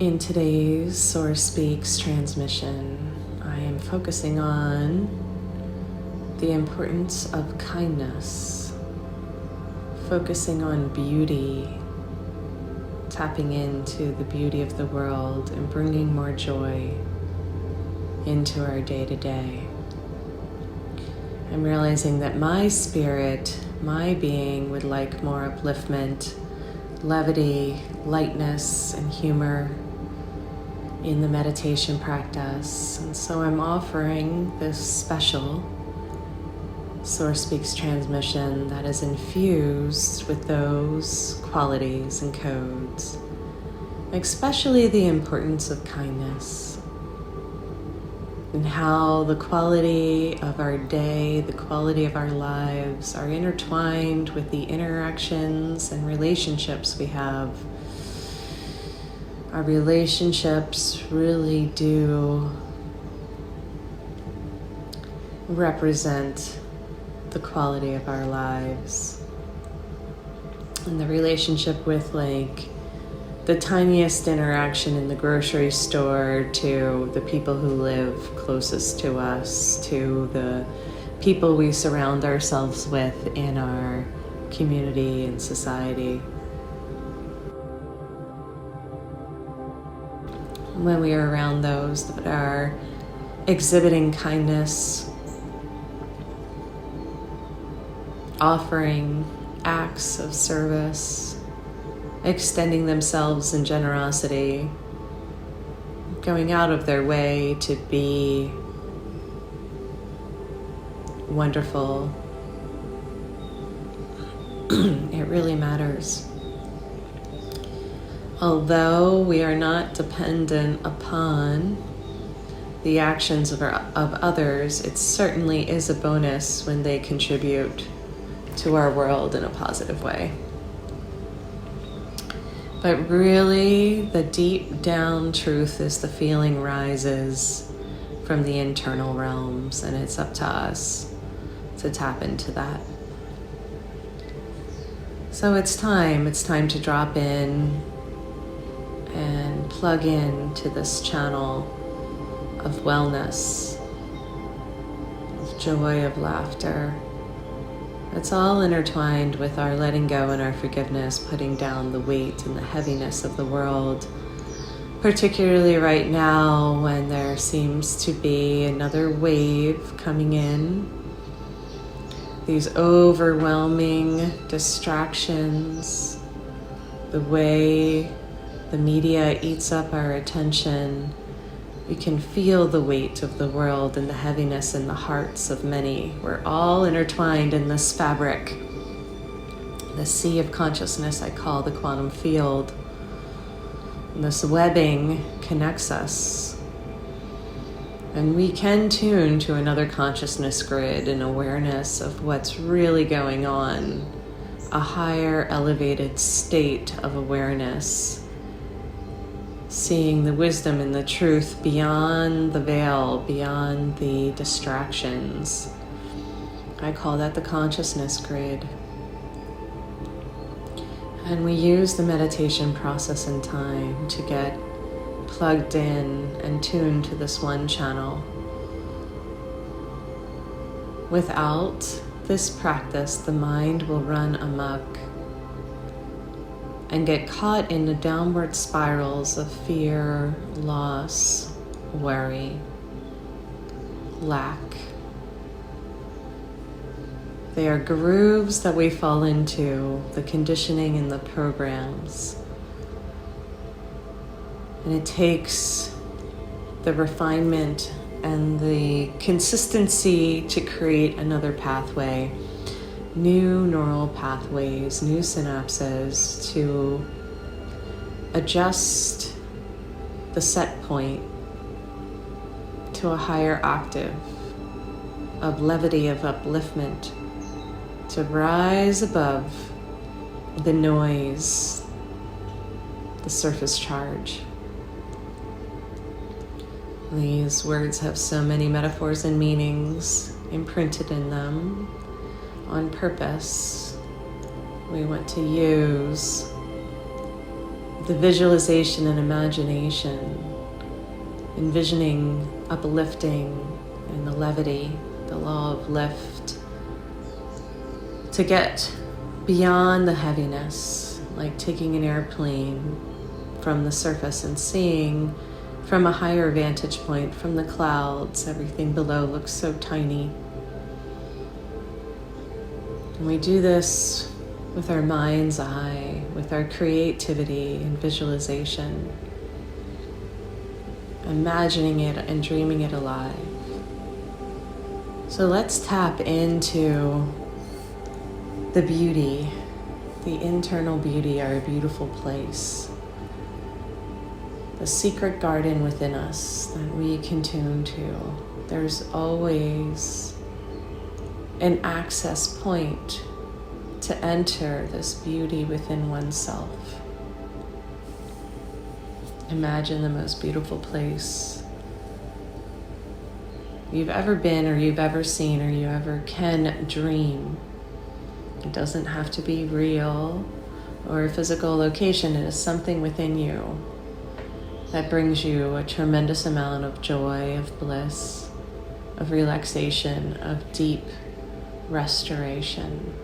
In today's Source Speaks transmission, I am focusing on the importance of kindness, focusing on beauty, tapping into the beauty of the world and bringing more joy into our day-to-day. I'm realizing that my spirit, my being, would like more upliftment, levity, lightness, and humor in the meditation practice. And so I'm offering this special Source Speaks transmission that is infused with those qualities and codes, especially the importance of kindness and how the quality of our day, the quality of our lives are intertwined with the interactions and relationships we have. Our relationships really do represent the quality of our lives. And the relationship with the tiniest interaction in the grocery store to the people who live closest to us, to the people we surround ourselves with in our community and society. When we are around those that are exhibiting kindness, offering acts of service, extending themselves in generosity, going out of their way to be wonderful, it really matters. Although we are not dependent upon the actions of others, it certainly is a bonus when they contribute to our world in a positive way. But really, the deep down truth is the feeling rises from the internal realms, and it's up to us to tap into that. So it's time to drop in and plug in to this channel of wellness, of joy, of laughter. It's all intertwined with our letting go and our forgiveness, putting down the weight and the heaviness of the world, particularly right now when there seems to be another wave coming in. These overwhelming distractions, the way the media eats up our attention. We can feel the weight of the world and the heaviness in the hearts of many. We're all intertwined in this fabric, the sea of consciousness I call the quantum field. And this webbing connects us. And we can tune to another consciousness grid and awareness of what's really going on, a higher elevated state of awareness. Seeing the wisdom and the truth beyond the veil, beyond the distractions. I call that the consciousness grid. And we use the meditation process and time to get plugged in and tuned to this one channel. Without this practice, the mind will run amok and get caught in the downward spirals of fear, loss, worry, lack. They are grooves that we fall into, the conditioning and the programs. And it takes the refinement and the consistency to create another pathway. New neural pathways, new synapses to adjust the set point to a higher octave of levity, of upliftment, to rise above the noise, the surface charge. These words have so many metaphors and meanings imprinted in them. On purpose, we want to use the visualization and imagination, envisioning uplifting and the levity, the law of lift, to get beyond the heaviness, like taking an airplane from the surface and seeing from a higher vantage point, from the clouds, everything below looks so tiny. And we do this with our mind's eye, with our creativity and visualization, imagining it and dreaming it alive. So let's tap into the beauty, the internal beauty, our beautiful place, the secret garden within us that we can tune to. There's always an access point to enter this beauty within oneself. Imagine the most beautiful place you've ever been, or you've ever seen, or you ever can dream. It doesn't have to be real or a physical location. It is something within you that brings you a tremendous amount of joy, of bliss, of relaxation, of deep restoration.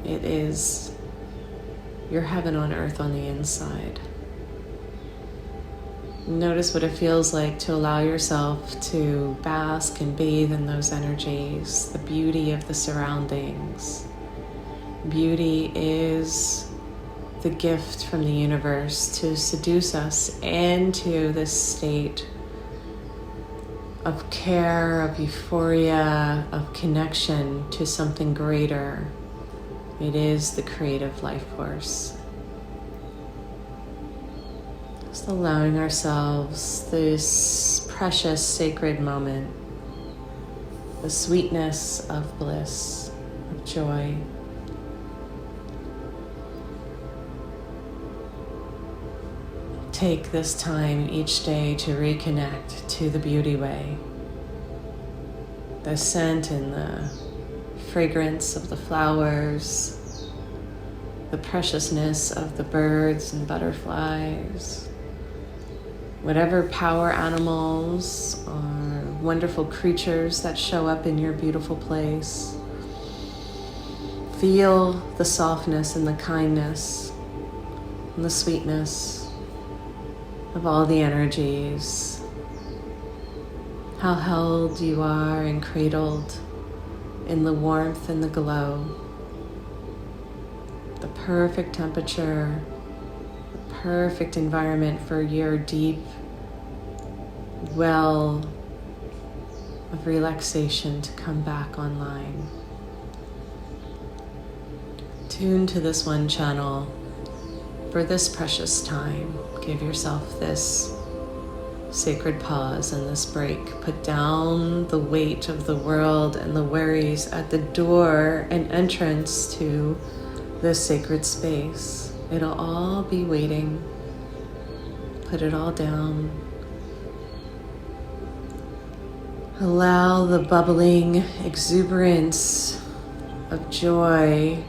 It is your heaven on earth on the inside. Notice what it feels like to allow yourself to bask and bathe in those energies, the beauty of the surroundings. Beauty is the gift from the universe to seduce us into this state of care, of euphoria, of connection to something greater. It is the creative life force. Just allowing ourselves this precious sacred moment, the sweetness of bliss, of joy. Take this time each day to reconnect to the beauty way, the scent and the fragrance of the flowers, the preciousness of the birds and butterflies, whatever power animals or wonderful creatures that show up in your beautiful place. Feel the softness and the kindness and the sweetness of all the energies, how held you are and cradled in the warmth and the glow, the perfect temperature, the perfect environment for your deep well of relaxation to come back online. Tune to this one channel for this precious time. Give yourself this sacred pause and this break. Put down the weight of the world and the worries at the door and entrance to this sacred space. It'll all be waiting. Put it all down. Allow the bubbling exuberance of joy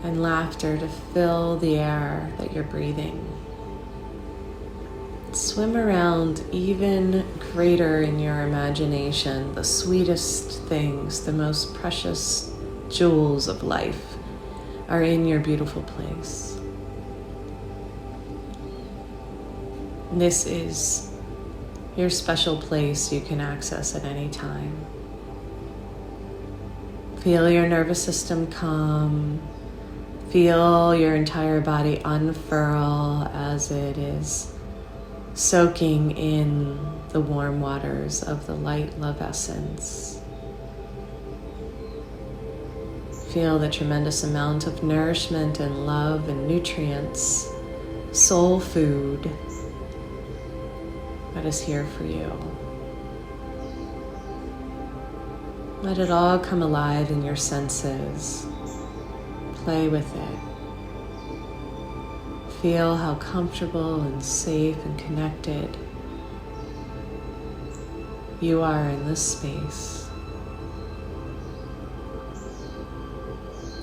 and laughter to fill the air that you're breathing. Swim around even greater in your imagination, the sweetest things, the most precious jewels of life are in your beautiful place. This is your special place you can access at any time. Feel your nervous system calm. Feel your entire body unfurl as it is soaking in the warm waters of the light love essence. Feel the tremendous amount of nourishment and love and nutrients, soul food that is here for you. Let it all come alive in your senses. Play with it. Feel how comfortable and safe and connected you are in this space.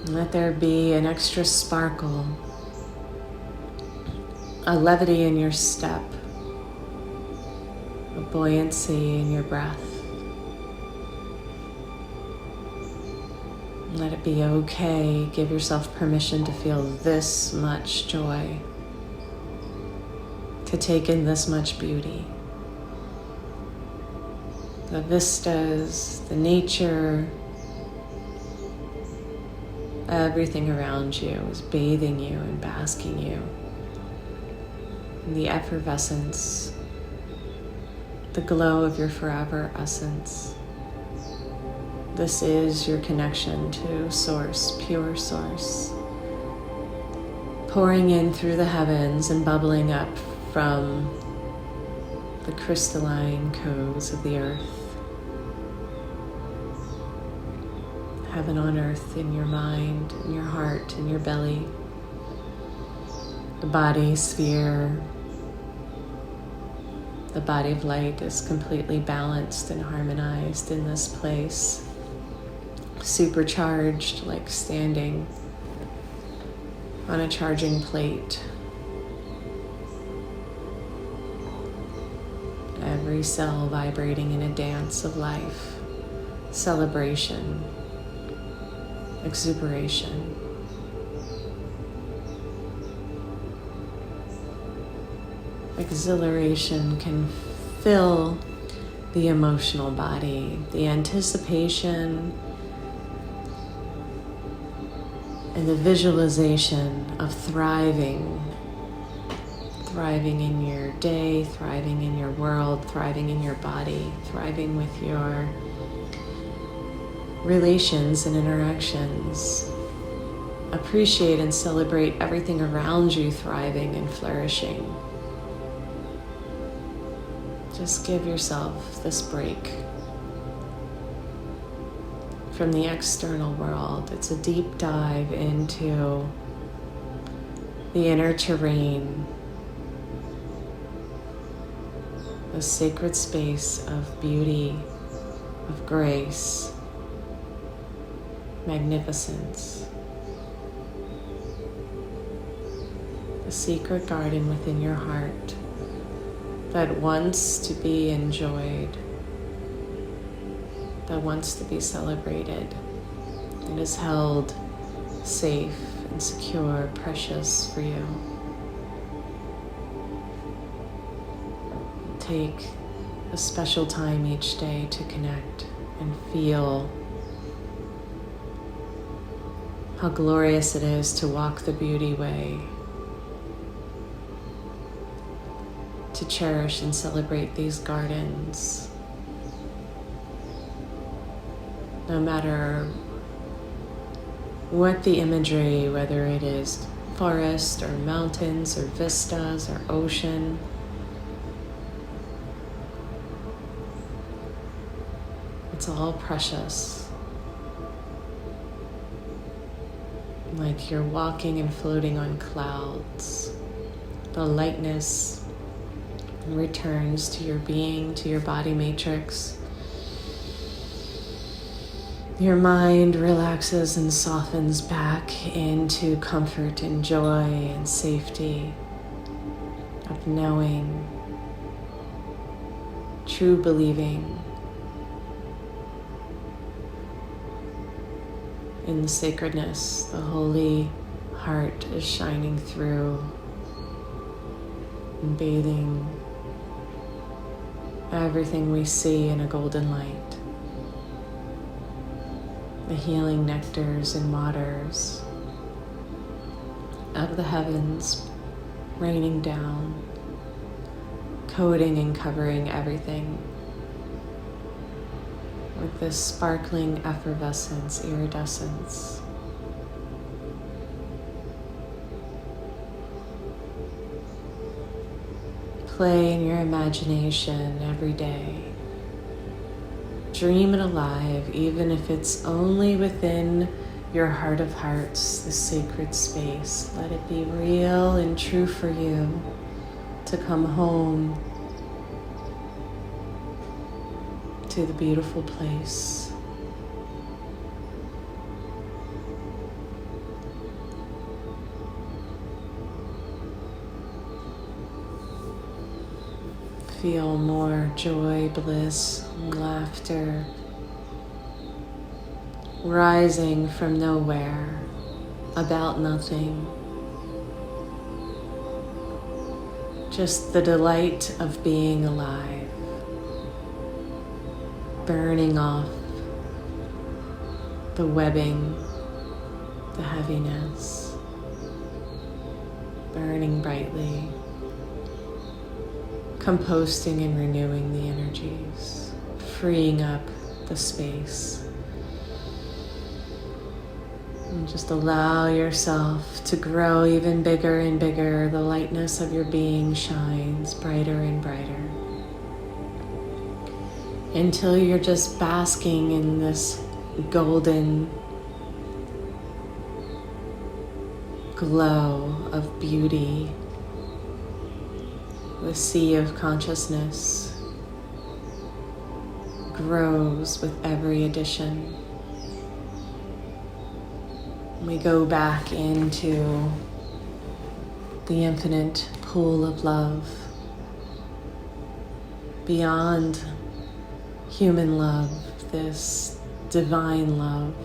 Let there be an extra sparkle, a levity in your step, a buoyancy in your breath. Let it be okay. Give yourself permission to feel this much joy, to take in this much beauty. The vistas, the nature, everything around you is bathing you and basking you in the effervescence, the glow of your forever essence. This is your connection to Source, pure Source, pouring in through the heavens and bubbling up from the crystalline coves of the earth. Heaven on earth in your mind, in your heart, in your belly. The body sphere, the body of light is completely balanced and harmonized in this place. Supercharged, like standing on a charging plate. Every cell vibrating in a dance of life, celebration, exuberation. Exhilaration can fill the emotional body, the anticipation and the visualization of thriving in your day, thriving in your world, thriving in your body, thriving with your relations and interactions. Appreciate and celebrate everything around you thriving and flourishing. Just give yourself this break from the external world. It's a deep dive into the inner terrain, a sacred space of beauty, of grace, magnificence. The secret garden within your heart that wants to be enjoyed, that wants to be celebrated, and is held safe and secure, precious for you. Take a special time each day to connect and feel how glorious it is to walk the beauty way, to cherish and celebrate these gardens. No matter what the imagery, whether it is forest or mountains or vistas or ocean, it's all precious. Like you're walking and floating on clouds. The lightness returns to your being, to your body matrix. Your mind relaxes and softens back into comfort and joy and safety of knowing, true believing in the sacredness. The holy heart is shining through and bathing everything we see in a golden light. The healing nectars and waters of the heavens raining down, coating and covering everything with this sparkling effervescence, iridescence. Play in your imagination every day. Dream it alive, even if it's only within your heart of hearts, the sacred space. Let it be real and true for you to come home to the beautiful place. Feel more joy, bliss, and laughter rising from nowhere, about nothing. Just the delight of being alive, burning off the webbing, the heaviness, burning brightly, composting and renewing the energies, freeing up the space. And just allow yourself to grow even bigger and bigger. The lightness of your being shines brighter and brighter until you're just basking in this golden glow of beauty. The sea of consciousness grows with every addition. We go back into the infinite pool of love, beyond human love, this divine love.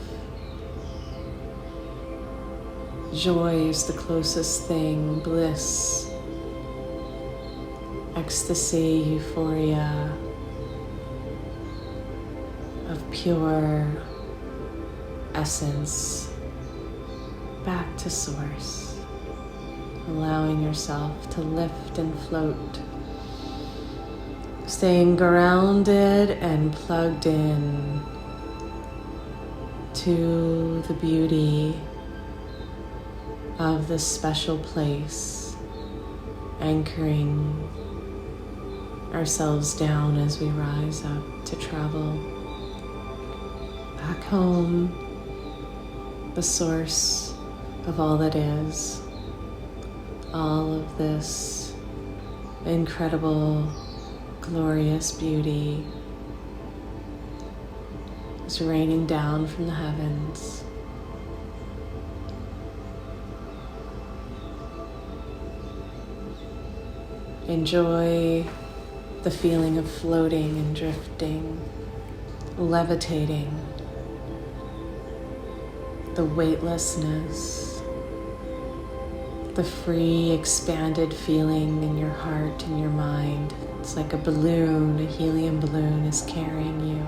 Joy is the closest thing, bliss, ecstasy, euphoria of pure essence, back to source, allowing yourself to lift and float, staying grounded and plugged in to the beauty of this special place, anchoring ourselves down as we rise up to travel back home, the source of all that is. All of this incredible, glorious beauty is raining down from the heavens. Enjoy the feeling of floating and drifting, levitating, the weightlessness, the free, expanded feeling in your heart and your mind. It's like a balloon, a helium balloon is carrying you.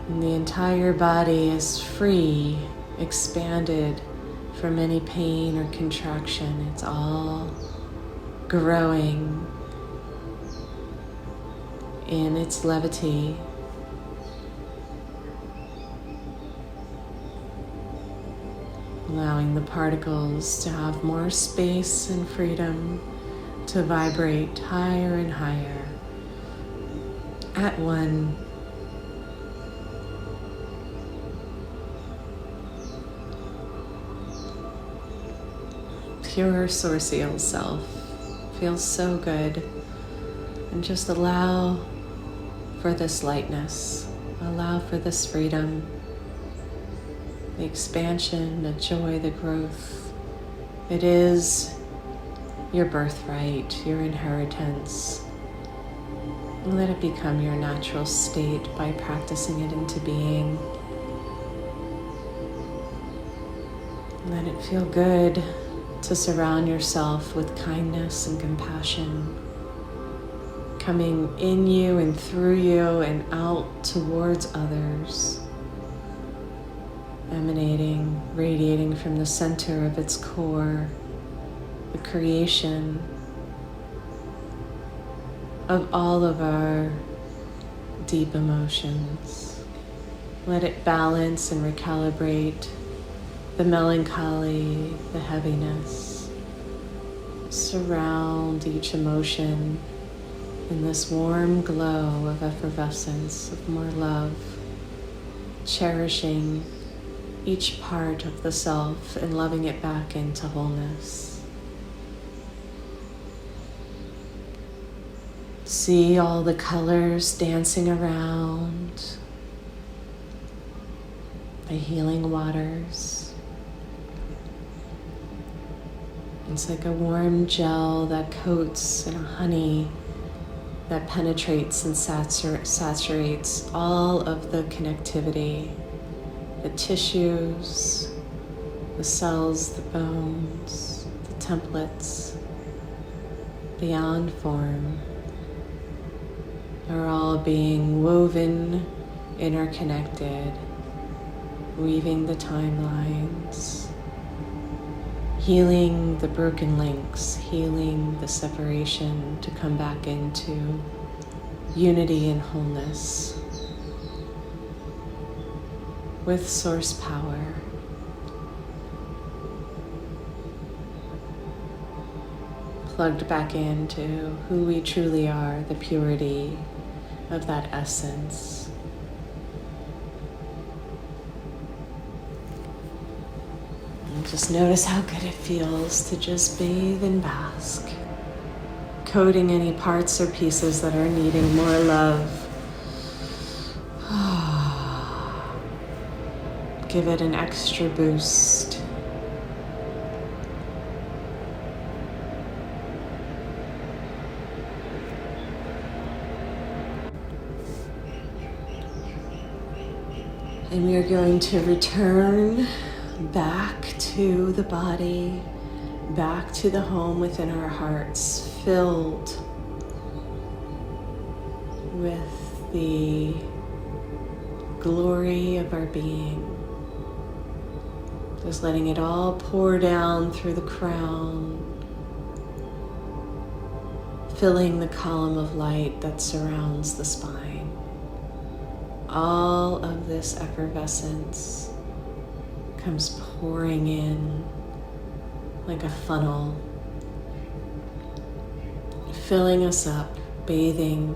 And the entire body is free, expanded from any pain or contraction. It's all growing in its levity. Allowing the particles to have more space and freedom to vibrate higher and higher at one. Pure sourcial self feels so good, and just allow for this lightness, allow for this freedom, the expansion, the joy, the growth. It is your birthright, your inheritance. Let it become your natural state by practicing it into being. Let it feel good to surround yourself with kindness and compassion, coming in you and through you and out towards others, emanating, radiating from the center of its core, the creation of all of our deep emotions. Let it balance and recalibrate the melancholy, the heaviness. Surround each emotion in this warm glow of effervescence, of more love, cherishing each part of the self and loving it back into wholeness. See all the colors dancing around, the healing waters, It's like a warm gel that coats in a honey that penetrates and saturates all of the connectivity, the tissues, the cells, the bones, the templates, beyond form, are all being woven, interconnected, weaving the timelines, healing the broken links, healing the separation to come back into unity and wholeness with source power. Plugged back into who we truly are, the purity of that essence. And just notice how good it feels to just bathe and bask, coating any parts or pieces that are needing more love. Give it an extra boost. And we are going to return back to the body, back to the home within our hearts, filled with the glory of our being. Just letting it all pour down through the crown, filling the column of light that surrounds the spine. All of this effervescence comes pouring in like a funnel, filling us up, bathing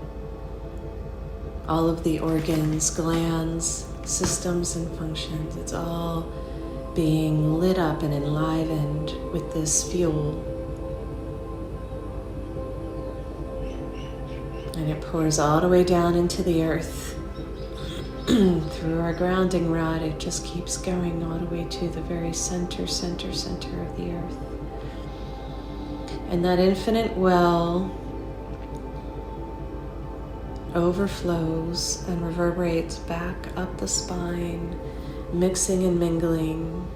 all of the organs, glands, systems, and functions. It's all being lit up and enlivened with this fuel. And it pours all the way down into the earth. Through our grounding rod, it just keeps going all the way to the very center of the earth. And that infinite well overflows and reverberates back up the spine, mixing and mingling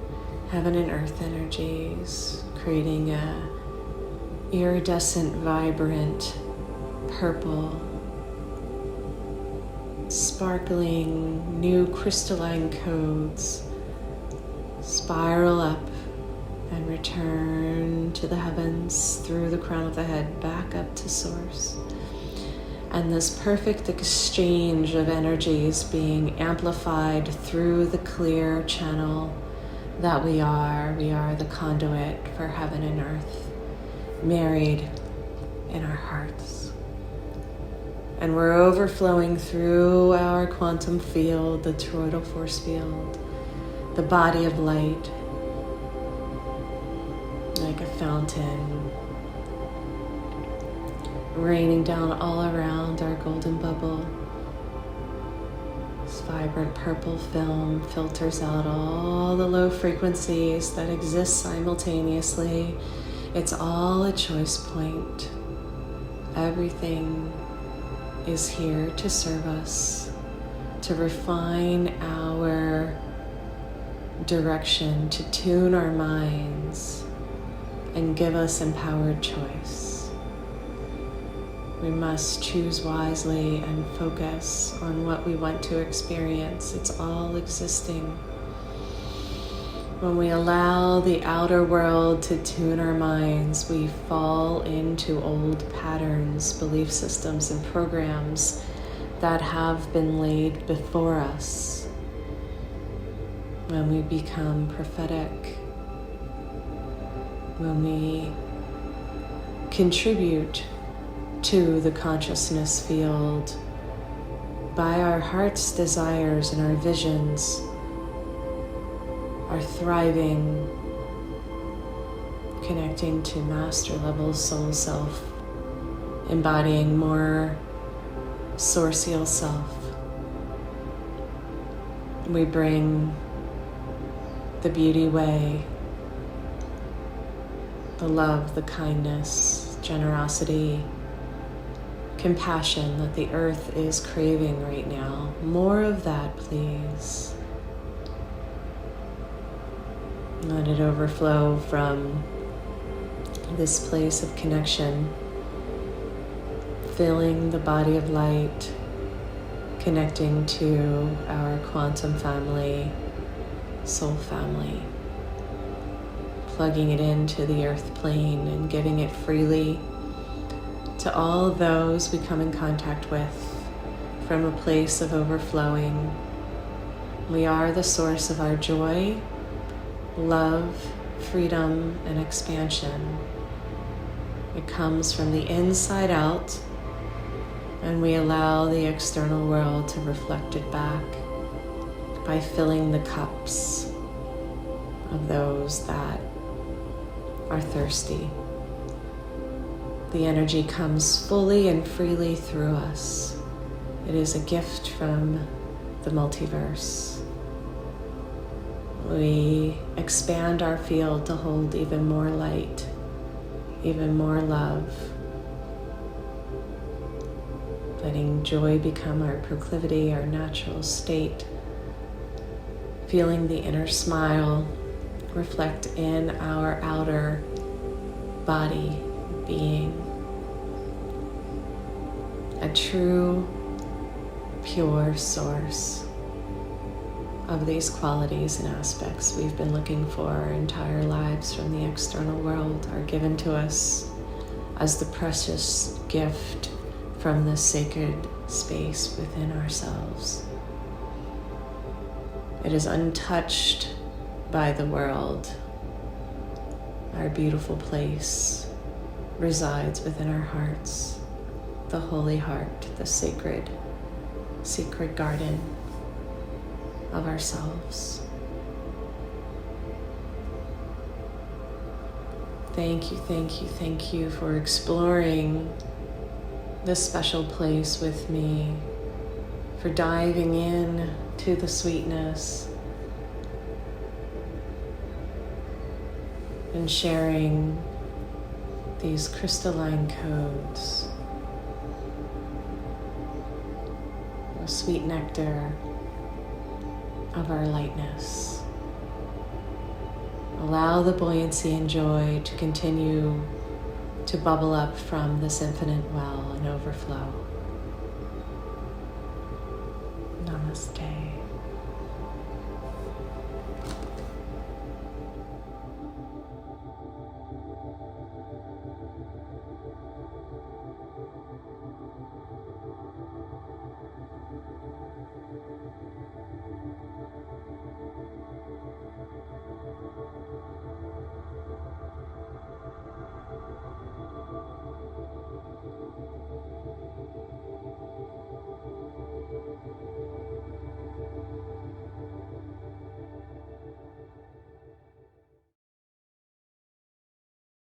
heaven and earth energies, creating a iridescent, vibrant purple, sparkling new crystalline codes spiral up and return to the heavens through the crown of the head, back up to source. And this perfect exchange of energies being amplified through the clear channel that we are the conduit for heaven and earth, married in our hearts. And we're overflowing through our quantum field, the toroidal force field, the body of light, like a fountain, raining down all around our golden bubble. This vibrant purple film filters out all the low frequencies that exist simultaneously. It's all a choice point. Everything is here to serve us, to refine our direction, to tune our minds, and give us empowered choice. We must choose wisely and focus on what we want to experience. It's all existing. When we allow the outer world to tune our minds, we fall into old patterns, belief systems, and programs that have been laid before us. When we become prophetic, when we contribute to the consciousness field by our heart's desires and our visions, are thriving, connecting to master level soul self, embodying more sourcial self. We bring the beauty way the love, the kindness, generosity, compassion that the earth is craving right now. More of that, please. Let it overflow from this place of connection, filling the body of light, connecting to our quantum family, soul family, plugging it into the earth plane and giving it freely to all those we come in contact with from a place of overflowing. We are the source of our joy, love, freedom, and expansion. It comes from the inside out, and we allow the external world to reflect it back by filling the cups of those that are thirsty. The energy comes fully and freely through us. It is a gift from the multiverse. We expand our field to hold even more light, even more love, letting joy become our proclivity, our natural state, feeling the inner smile reflect in our outer body being. A true, pure source of these qualities and aspects we've been looking for our entire lives from the external world are given to us as the precious gift from the sacred space within ourselves. It is untouched by the world. Our beautiful place resides within our hearts, the holy heart, the sacred garden of ourselves. Thank you, thank you, thank you for exploring this special place with me, for diving in to the sweetness and sharing these crystalline codes, the sweet nectar of our lightness. Allow the buoyancy and joy to continue to bubble up from this infinite well and overflow. Namaste.